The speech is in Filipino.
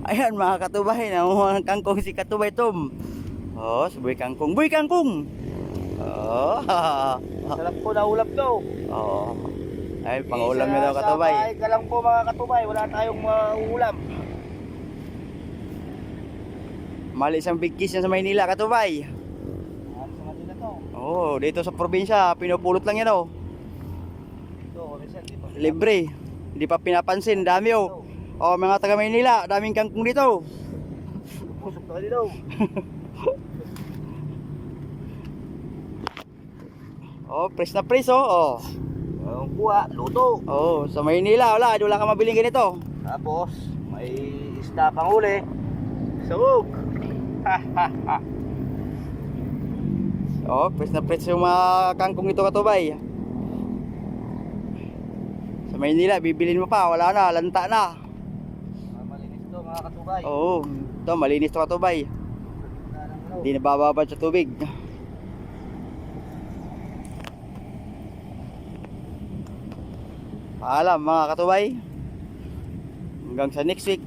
Ayan mga katubay, nangunguha ng kangkong si Katubay Tom. Oh, si Boy Kangkong. Boy Kangkong! Oh, Sarap po na ulap daw. oh. Ay, pang-ulam na daw Katubay. Sa bahay ka lang po mga katubay, wala tayong ulam. Mali isang big kiss yan sa Maynila, Katubay. Sa Manila to. Oh, dito sa probinsya, pinupulot lang yan oh. Ito, komisyon, dito. Libre. Hindi pa pinapansin, dami oh. Oh, mga taga Maynila, daming kangkong dito. Pusok na dito. Oh, press na press oh. Oh. Ang kuha, luto. Oh, sa Maynila wala ka mabiling ganito. Tapos, may isda pang huli. Sawog. Oh, press na press yung mga kangkong ito Katubay. Sa Maynila, bibilin mo pa, wala na, lanta na. Malinis to mga katubay. Oo, ito malinis to Katubay. Hindi nabababad sa tubig. Paalam mga Katubay. Hanggang sa next week.